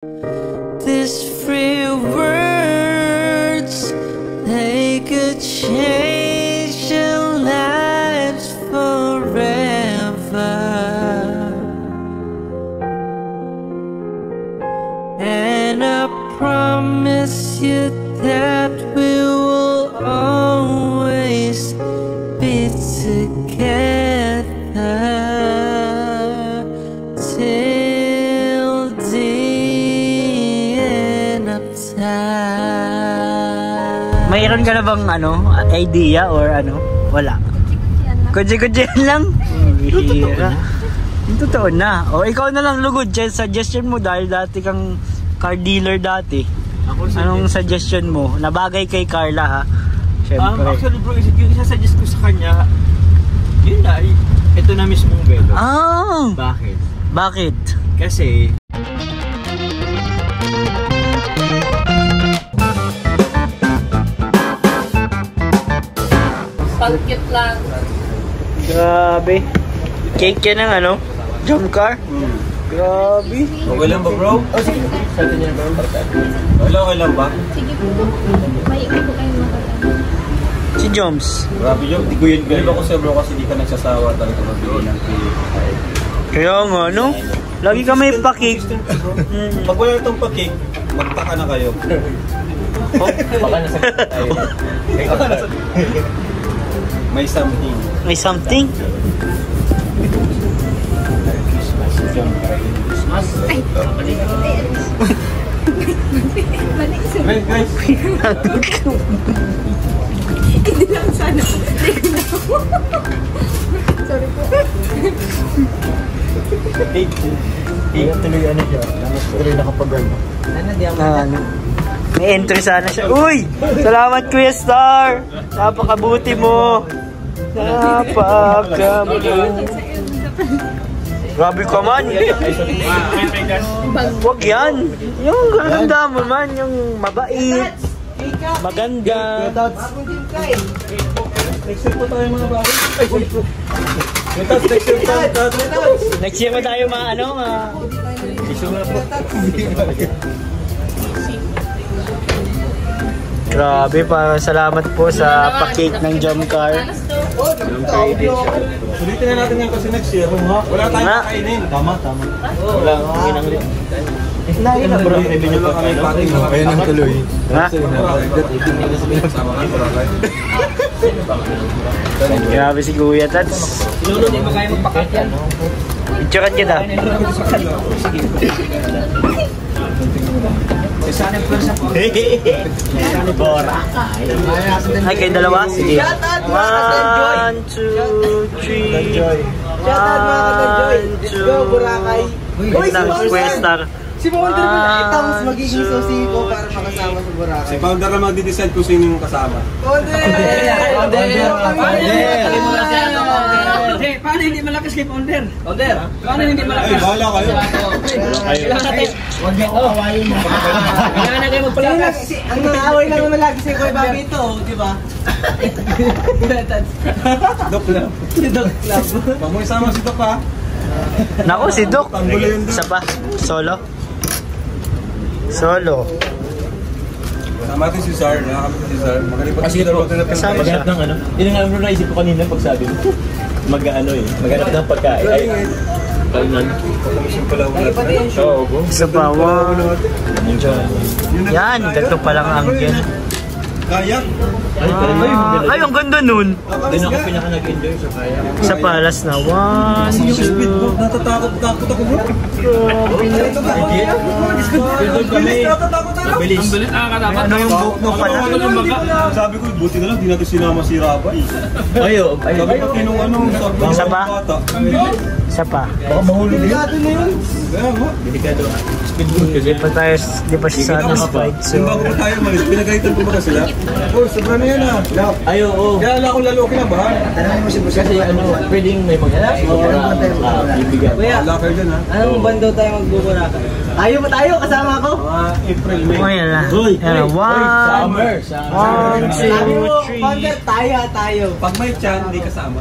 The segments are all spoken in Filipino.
These few words, they could change your lives forever. And I promise you that we will always be together till the end of time. Mayroon ka na bang idea or Wala. Kudya-kudyan lang. Hira. Totoo na. O ikaw na lang lugod. Suggestion mo dahil dati kang car dealer dati. Anong suggestion mo? Nabagay kay Carla ha? Siyempre. Actually bro, yung isa-suggest ko sa kanya, yun na, ito na mismong velo. Ah! Bakit? Bakit? Kasi pang-cute lang. Grabe. Cake yan ng jump car? Grabe. okay lang ba bro? Sige. Sabi niya bro. Okay lang ba? Sige po. May ikaw po kayo makatama. Si Joms. Grabe yun. Di ko yun ganun ako sa'yo bro kasi di ka nagsasawa talaga magbigay ng cake. Kaya nga lagi ka may pa-cake. Pag wala itong pa-cake, magtaka na kayo. Baka nasa tayo. May something. May something? Ay! Hey guys! Hindi lang sana. Sorry po. Tuloy siya. Tuloy nakapag-ano. May entry sana siya. Uy! Salamat Kuya Star! Napakabuti mo! Napakabuti. Grabe ka man! Huwag yan! Yung ganda mo man, yung mabait, maganda. Next year po tayo mga bagay. Next year pa tayo Grabe pa, salamat po sa pa-cake ng jump car. Sulitin na natin yan kasi next year. Wala tayong kakainin. Tama. Wala akong ginanglit. Lagi na bro. Revenue pa kami pati. Ayun ang tuloy. Ha? Grabe si Kuya Tats. Lolo, di ba kayo magpakat yan? Picturean kita. Sana yung pwersa po. Sana Bora. Ay, kayo dalawa? Sige. 1, 2, 3. 1, 2. Boracay. Wait lang, Kuya Star. Si Founder mo na itang magiging susi ko para makasama sa Boracay. Si Founder na magdi-decide kung sino yung kasama. Founder! Paano hindi malakas kay Founder? Paano hindi malakas? Ay, bahala kayo. Huwag niyo ako hawain mo. Kailangan na kayo magpalakas. Ang nangaway lang naman lagi si Kuya Bobby ito, di ba? Dok lang. Huwag mo isama si Dok ha. Naku, si Doc. Isa pa. Solo. Sama natin si Zar. Nakakapit si Zar. Magalipat si Zar. Kasama siya. Yun ang alam mo naisip ko kanina pag sabi mo. Maghanap ng pagkain. Ay, kainan. Isa pa. Yan, ganito palang angle. Kayak? Ay, ang ganda nun. Doon ako pinaka nag-enjoy sa kayak. Sa palas na. 1, Yung 2. speedboat, natatakot ako bro. Speedboat kami. Mabilis. Ano yung book mo pala? Sabi ko, buti na lang, di natin sinama si Rabay. Ayo. Sabi ko, tinong Isa pa? Isa pa. Baka mahuli din. Kaya mo. Delikado. Speedboat kasi. Di pa siya sa fight. Yung bago pa tayo malis, pinagalitan ko ba sila? Oh, sobra na yan ah. Ayo, oo. Kaya wala akong lalaki na ba? Tanongin mo si Boss kasi Pwedeng may maghanap. Bibigyan. Wala kayo dyan ha. anong bando tayo magbuburaka? Tayo ba tayo? Kasama ako? April, May. Oh, yan na. Hoy! Yan na. 1, 2, Sabi mo, 3. Founder, tayo. Pag may chan, hindi kasama.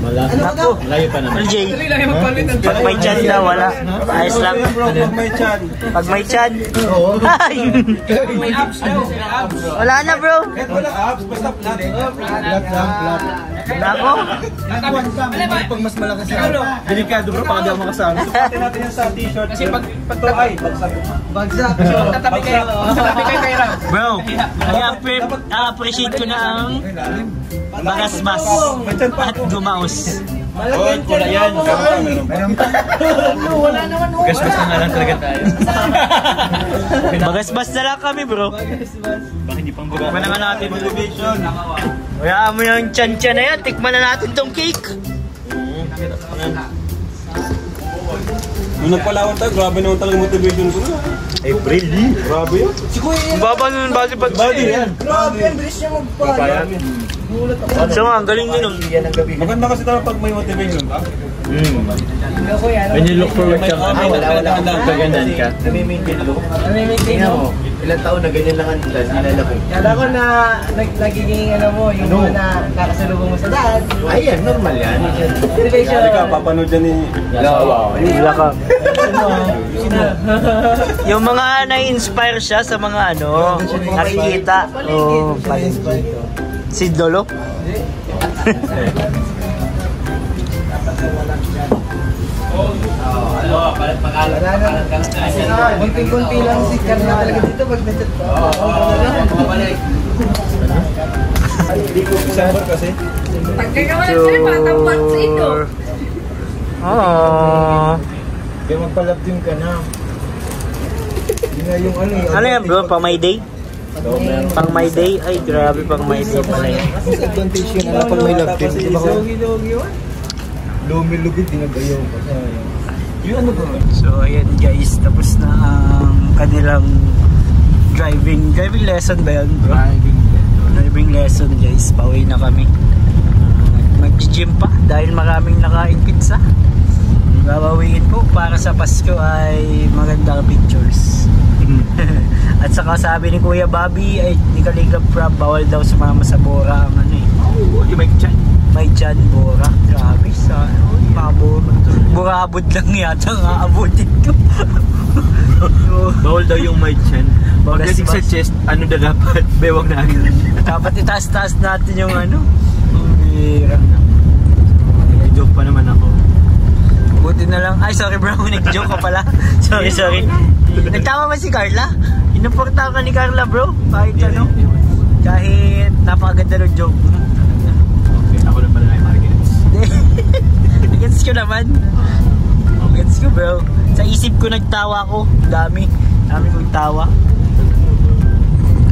Malayo. Naku. Malayo pa naman. LJ, pag may chan daw, wala. Ayos lang. Pag may chan. Ay! Wala na bro. Nako. Pag mas malakas na. Delikado bro, baka di ako makasama. Sukatin natin yan sa t-shirt. Kasi pag bagsak. Bagsak. Tatabi kayo kay Ram. Bro, I-appreciate ko na ang bagasbas at gumaos. Oh, wala yan. Wala naman. Gasgas na nga lang talaga tayo. Bagasbas na lang kami bro. Baka hindi pang buga. Tikman na nga natin. Kaya mo yung chan-chan na yan. Tikman na natin tong cake. Nung nagpalawan tayo, grabe naman talaga motivation ko na. April, grabe yun. Ang baba nun, bali pa. Body yan. Grabe, ang bilis niya magpala. So nga, ang galing din nun. Maganda kasi talaga pag may motivation ka. When you look forward ka, wala. kaganan ka. Nami-maintain mo. Ilang taon na ganyan lang ang nilala ko. Kala ko na nagiging yung mga na kakasalubong mo sa daan. Ayan, normal yan. Motivation. Kali ka, papanood dyan ni... Wala ka. Yung mga na-inspire siya sa mga nakikita. Oh, si Dolo. Kunti-kunti lang si Carla talaga dito pag nag-chat pa. December kasi. Oh. Kaya magpa-love team ka na. Hindi nga yung Ano yan bro? Pang my day? Pang my day? Ay grabe pang my day pala yan. Mas advantage yun na pag may love team. Diba ko? Lumilugit, dinagayaw ko. So ayan guys, tapos na ang kanilang driving lesson ba yan bro? Driving lesson guys, pauwi na kami. Mag-gym pa dahil maraming nakain pizza. Babawiin po para sa Pasko ay magandang pictures. At saka sabi ni Kuya Bobby ay ni Kaligab Prab, bawal daw sumama sa Bora ang may chan Bora. Grabe sa Burabod lang yata nga abutin ko. Bawal daw yung may chan. Pagdating sa chest, ano na dapat? Bewang na agad. Dapat itaas-taas natin yung Joke pa naman ako. Buti na lang. Ay, sorry bro, nag-joke ka pala. Sorry. Nagtama ba si Carla? Inuporta ka ni Carla bro. Kahit kahit napakaganda ng joke mo. Okay, ako lang pala na yung markets. Gets ko naman. Gets ko bro. Sa isip ko nagtawa ko. Dami kong tawa.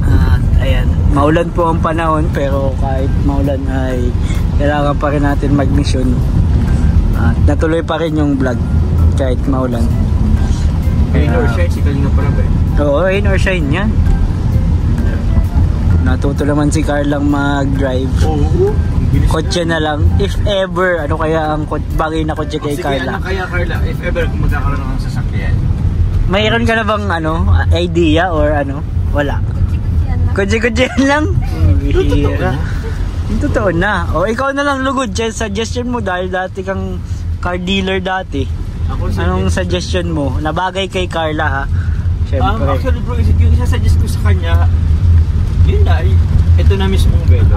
At ayan, maulan po ang panahon pero kahit maulan ay kailangan pa rin natin mag-mission. At natuloy pa rin yung vlog kahit maulan. Rain or shine, si Kalinga pa rin ba? Oo, rain or shine yan. Natuto naman si Carlang mag-drive. Oo. Kotse na lang. If ever, ano kaya ang bagay na kotse kay Carla? Sige, ano kaya Carla? If ever kung magkakaroon ng sasakyan. Mayroon ka na bang idea or wala? Kotse-kotse lang? Bihira. Totoo na. O ikaw na lang lugod. Suggestion mo dahil dati kang car dealer dati. Anong suggestion mo? Nabagay kay Carla ha? Siyempre. Actually bro, yung isa-suggest ko sa kanya, yun na, ito na mismong Veloz.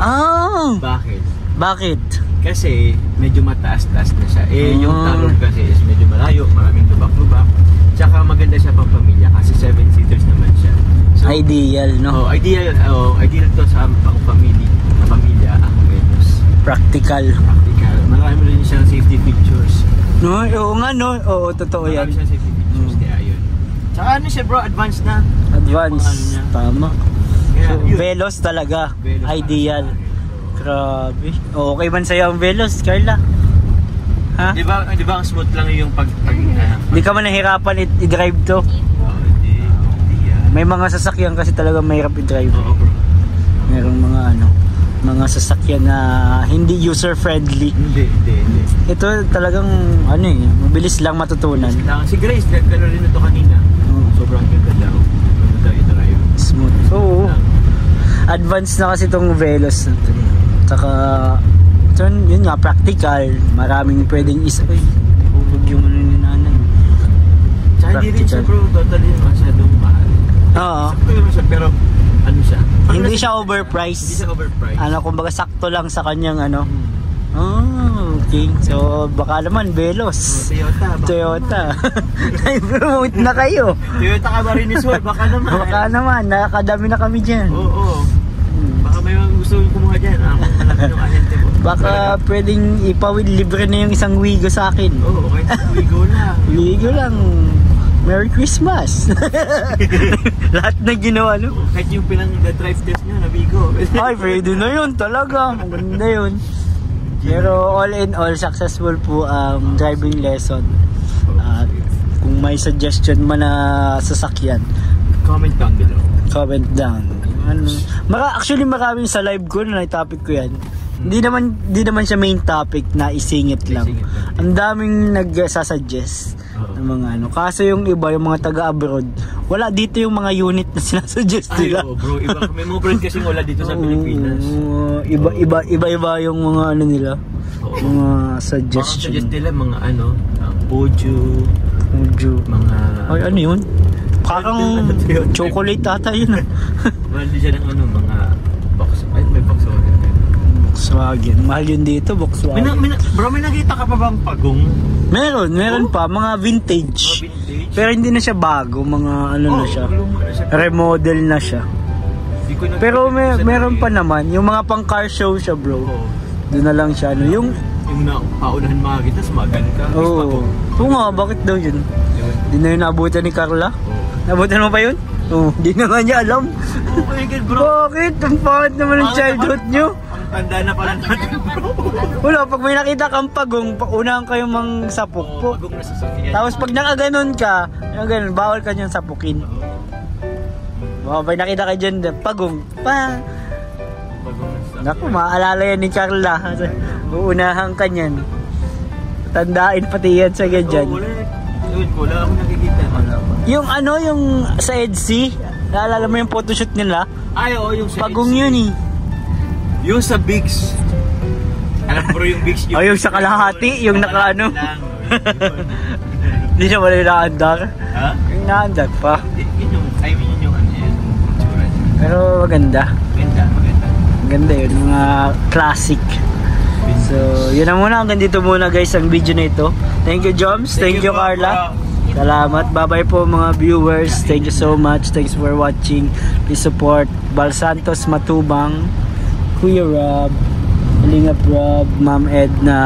Bakit? Kasi medyo mataas-taas na siya. Yung Talon kasi is medyo malayo, maraming lubak-lubak. Tsaka maganda siya pang pamilya kasi 7-seaters naman siya. So, ideal, no? Ideal to sa pang pamilya ang Veloz. Practical. Marami rin siyang safety features. No, oo nga no. Oo, totoo yan. Marami siyang safety features, kaya yun. Tsaka siya bro, advanced na. Advanced, tama. Kaya, so, Veloz talaga. Veloz ideal. Grabe. Okay man sa'yo ang Veloz, Carla? Ha? Di ba ang smooth lang yung pag Di ka man nahirapan i-drive to? Hindi. May mga sasakyan kasi talaga mahirap i-drive. Oo bro. Merong mga sasakyan na hindi user friendly. Hindi. Ito talagang mabilis lang matutunan. Si Grace, gano'n rin ito kanina. Sobrang ganda daw. Ito na yun. Smooth. So, advanced na kasi itong Veloz na ito. Saka, so, yun nga, practical. Maraming pwedeng uy, hubog yung ano ni nanay. Tsaka hindi rin siya bro, totally masyadong mahal. Oo. Sakto naman siya, pero ano siya? Hindi siya overpriced. Hindi siya overpriced. Ano, kumbaga sakto lang sa kanyang ano. Oh, okay. So, baka naman, Velos. Toyota. Nai-promote na kayo. Toyota Camarines World, baka naman. Baka naman, nakakadami na kami dyan. Oo. Baka may mga gusto kumuha dyan. Ako, malaki ng ahente mo. Baka pwedeng ipawid libre na yung isang Wigo sa akin. Oo, kahit Wigo lang. Wigo lang. Merry Christmas. Lahat na ginawa, no? Kahit yung pinang-drive test nyo na Wigo. Ay, pwede na yun talaga. Maganda yun. Pero all in all, successful po ang driving lesson. At kung may suggestion man na sasakyan, Comment down below. comment down. Ano, actually maraming sa live ko na topic ko yan. Hindi naman siya main topic na isingit lang. Ang daming nagsasuggest ng mga ano. Kaso yung iba, yung mga taga-abroad, wala dito yung mga unit na sinasuggest nila. Ay, bro, iba. May mga brand kasing wala dito sa Pilipinas. Iba yung mga ano nila. Mga suggestion. Mga suggest nila mga ano, Pojo, mga... Ay, ano yun? Parang chocolate ata yun. Mahal din siya ng ano, mga box. Ay, may Volkswagen. Volkswagen. Mahal yun dito, Volkswagen. Bro, may nakita ka pa bang pagong? Meron pa. Mga vintage. Pero hindi na siya bago. Mga ano na siya. Remodel na siya. Pero meron pa naman. Yung mga pang car show siya, bro. Doon na lang siya. Ano, yung paunahan makakita, smagan ka. Oo. Oo nga, bakit daw yun? Hindi na yun naabutan ni Carla? Naabutan mo pa yun? Oo. Hindi na nga niya alam. Oh my God, bro. Bakit? Ang pangit naman ng childhood nyo. Ang tanda na pala natin, bro. Wala, pag may nakita kang pagong, unahan kayo mang sapok po. Pagong nasasakyan. Tapos pag nakaganon ka, bawal ka niyang sapukin. Baka pag nakita ka dyan, pagong, pa. Naku, maalala yan ni Carla. Uunahan ka niyan. Tandain pati yan sa ganyan. Wala akong nakikita. Yung ano, yung sa EDC, naalala mo yung photoshoot nila? Ay, oo, yung sa Pagong yun eh. Yung sa Bigs. Alam bro, yung Bigs. O yung sa kalahati, yung nakaano. Hindi siya wala yung nakaandar. Ha? Yung nakaandar pa. Yun yung, I mean yun yung ano yan. Pero maganda. Maganda. Maganda yun, mga classic. So, yun na muna. Hanggang dito muna guys ang video na ito. Thank you Joms, thank you Carla. Salamat. Bye-bye po mga viewers. Thank you so much. Thanks for watching. Please support Bal Santos Matubang, Kuya Rob, Kalingap Rob, Ma'am Edna,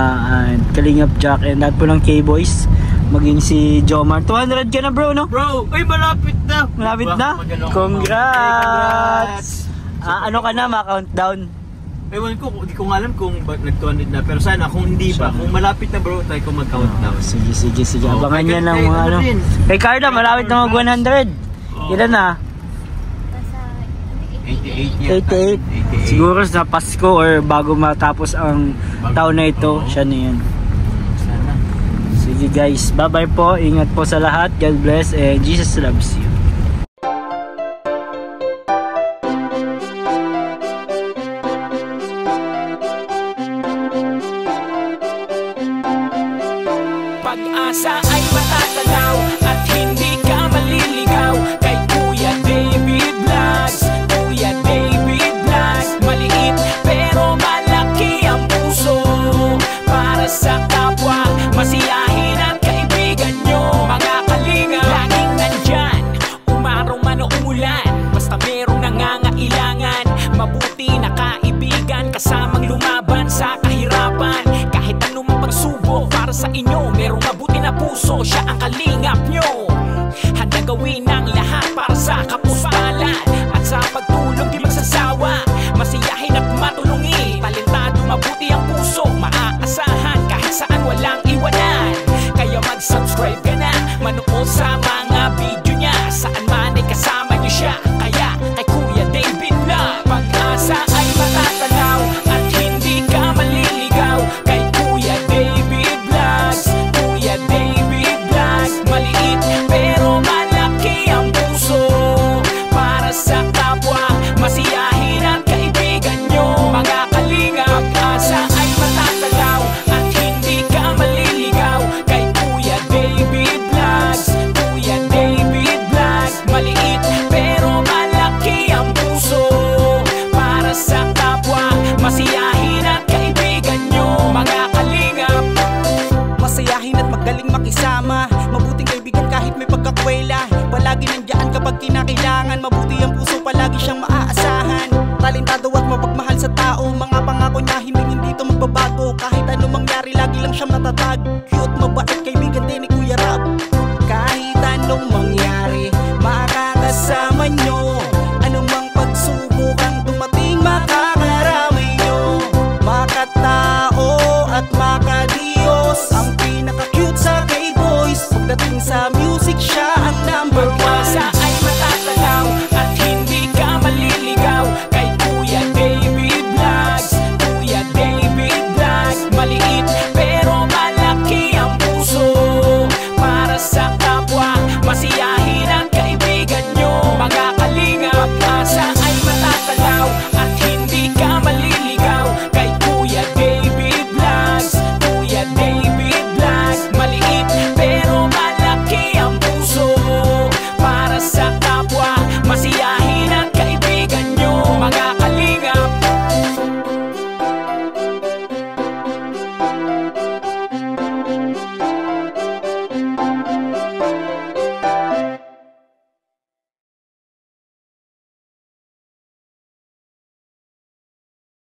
and Kalingap Jack, and lahat po ng K-Boys. Maging si Jomar. 200 ka na bro, no? Bro, ay malapit na. Malapit na? Congrats! Ano ka na, ma-countdown? Ewan ko, hindi ko nga alam kung nag-200 na. Pero sana, kung hindi pa, kung malapit na bro, tayo kung mag-countdown. Sige. Abangan niya ng mga ano. Kay Carla, malapit na mag-100. Ilan na? 88. Siguro sa Pasko or bago matapos ang taon na ito, siya na yan. Sige guys, bye-bye po. Ingat po sa lahat. God bless and Jesus loves you. Pag-asa ay matatanaw at hindi ka maliligaw kay Kuya David Vlogs. Kuya David Vlogs, maliit pero malaki ang puso para sa kapwa, masiyahin at kaibigan nyo. Mga kalinga, laging nandyan, umaraw man o umulan, basta merong nangangailangan. Mabuti na kaibigan, kasamang lumaban sa kahirapan. Kahit anumang pagsubok para sa inyo, merong mabuti na puso, siya ang kalingap nyo. Handa gawin ang lahat para sa kapuspalan at sa pagtulong di magsasawa, masiyahin at matulungin. Talentado, mabuti ang puso, maaasahan kahit saan walang iwanan. Kaya mag-subscribe ka na, manood sa mga video niya, saan man ay kasama niyo siya. Kaya kay Kuya David Vlog, pag-asa ay matatanaw at hindi ka maliligaw kay Kuya David Vlogs. Kuya David Vlogs, maliit pero malaki ang puso para sa kapwa, masiyahin kapag kinakailangan. Mabuti ang puso, palagi siyang maaasahan. Talentado at mapagmahal sa tao, mga pangako niya hindi ito magbabago. Kahit ano mangyari, lagi lang siyang matatag. Cute, mabait, kaibigan din ni Kuya Rap. Kahit anong mangyari, makakasama nyo. Anumang pagsubok ang dumating, makakarami nyo. Makatao at makadiyos, ang pinaka-cute sa K-Boys. Pagdating sa music, siya ang number one. Pag-asa ay matatanaw at hindi ka maliligaw kay Kuya David Vlogs. Kuya David Vlogs, maliit pero malaki ang puso. Para sa kapwa, masaya